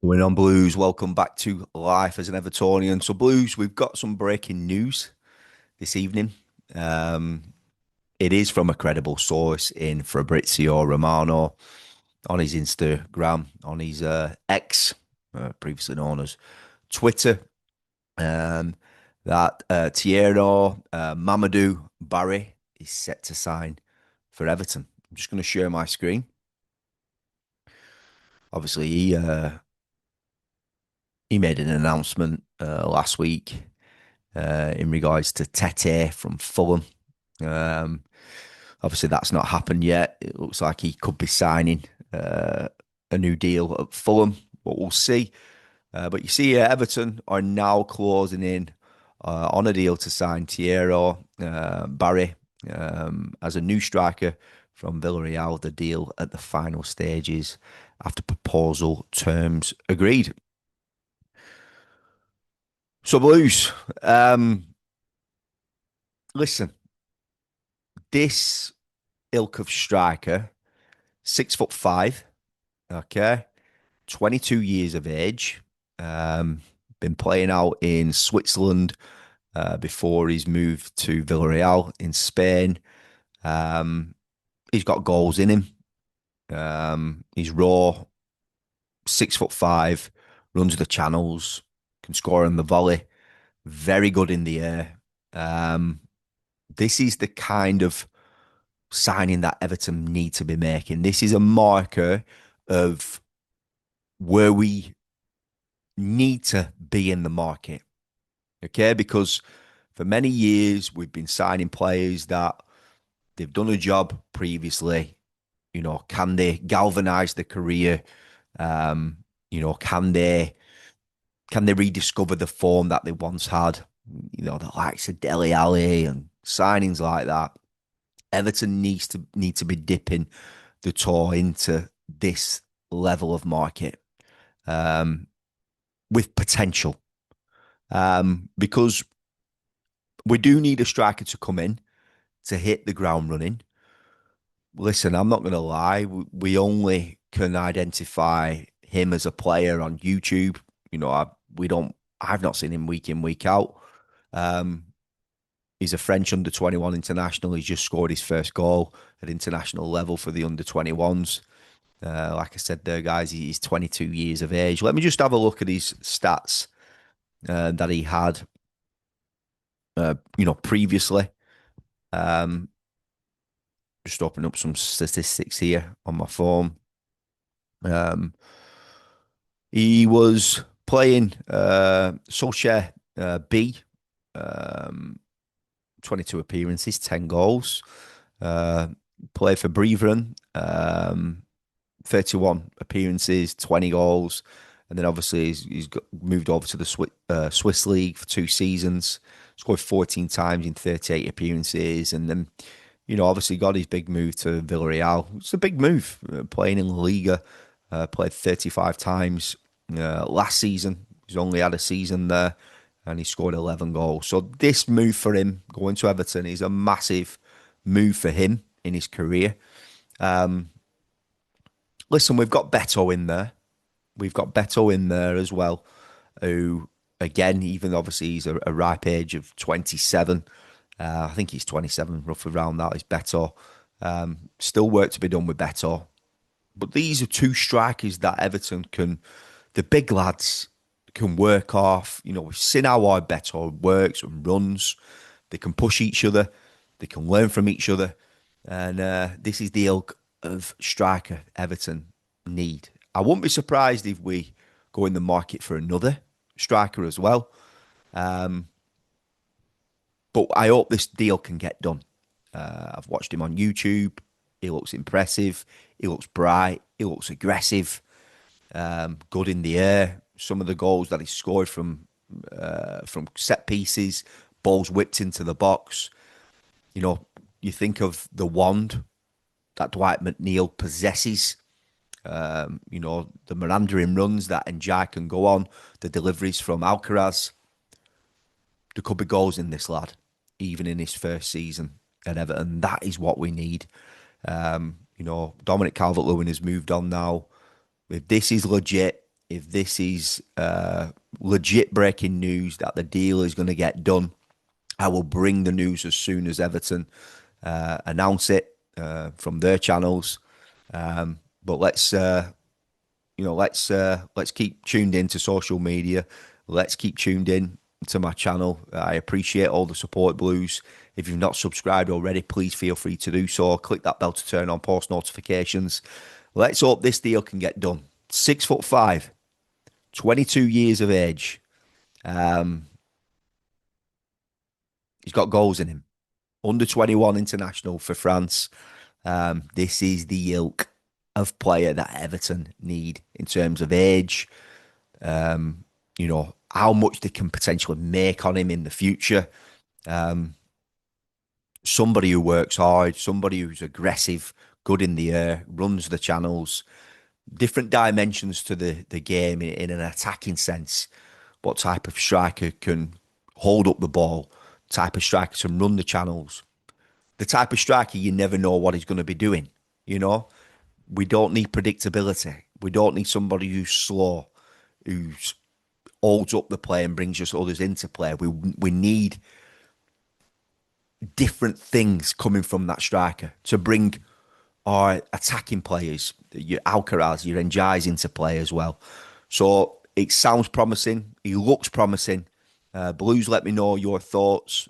Win on Blues, welcome back to Life as an Evertonian. So, Blues, we've got some breaking news this evening. Um, it is from a credible source in Fabrizio Romano on his Instagram, on his X, previously known as Twitter, um, that Thierno Barry is set to sign for Everton. I'm just going to share my screen. Obviously, he made an announcement last week in regards to Tete from Fulham. Um, Obviously, that's not happened yet. It looks like he could be signing a new deal at Fulham, but we'll see. But you see, Everton are now closing in on a deal to sign Thierno Barry as a new striker from Villarreal. The deal at the final stages after proposal terms agreed. So, Blues, listen, this ilk of striker, 6'5", okay, 22 years of age, um, been playing out in Switzerland before he's moved to Villarreal in Spain. Um, he's got goals in him. He's raw, 6'5", runs the channels, can score on the volley, very good in the air. Um, this is the kind of signing that Everton need to be making. This is a marker of where we need to be in the market, okay? Because for many years we've been signing players that they've done a job previously. Can they galvanize the career? Um, can they rediscover the form that they once had? The likes of Dele Alli and signings like that. Everton need to be dipping the toe into this level of market um, with potential, because we do need a striker to come in to hit the ground running. Listen, I'm not going to lie. We only can identify him as a player on YouTube. We don't. I've not seen him week in, week out. Um, he's a French under 21 international. He's just scored his first goal at international level for the under 21s. Like I said there, guys, he's 22 years of age. Let me just have a look at his stats that he had, previously. Um, just open up some statistics here on my phone. Um, he was playing Solskjaer B, um, 22 appearances, 10 goals. Uh, Played for Breven, 31 appearances, 20 goals. And then obviously he's moved over to the Swiss League for 2 seasons, scored 14 times in 38 appearances. And then, obviously got his big move to Villarreal. It's a big move, playing in La Liga, played 35 times last season. He's only had a season there and he scored 11 goals. So this move for him going to Everton is a massive move for him in his career. Um, Listen, we've got Beto in there. We've got Beto in there as well, who, again, even obviously he's a ripe age of 27. I think he's 27, roughly around that is Beto. Still work to be done with Beto. But these are two strikers that Everton the big lads, can work off. We've seen how our Beto works and runs. They can push each other. They can learn from each other. And this is the ilk of striker Everton need. I wouldn't be surprised if we go in the market for another striker as well. Um, but I hope this deal can get done. I've watched him on YouTube. He looks impressive. He looks bright. He looks aggressive. Good in the air. Some of the goals that he scored from set pieces, balls whipped into the box. You think of the wand that Dwight McNeil possesses. The Mirandering runs that Njai can go on, the deliveries from Alcaraz. There could be goals in this lad, even in his first season at Everton. That is what we need. Dominic Calvert-Lewin has moved on now. If this is legit, if this is legit breaking news that the deal is going to get done, I will bring the news as soon as Everton announce it from their channels. But let's keep tuned in to social media. Let's keep tuned in to my channel. I appreciate all the support, Blues. If you've not subscribed already, please feel free to do so. Click that bell to turn on post notifications. Let's hope this deal can get done. 6'5", 22 years of age. He's got goals in him. Under 21 international for France. This is the ilk of player that Everton need in terms of age. How much they can potentially make on him in the future. Somebody who works hard, somebody who's aggressive, good in the air, runs the channels, different dimensions to the game in an attacking sense. What type of striker can hold up the ball? Type of striker can run the channels. The type of striker you never know what he's going to be doing. You know, we don't need predictability. We don't need somebody who's slow, who's holds up the play and brings us others into play. We need different things coming from that striker to bring our attacking players, your Alcaraz, your Njais into play as well. So it sounds promising. He looks promising. Blues, let me know your thoughts.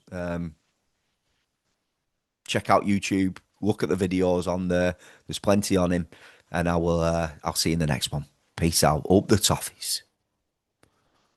Check out YouTube. Look at the videos on there. There's plenty on him. And I'll see you in the next one. Peace out. Up the toffees.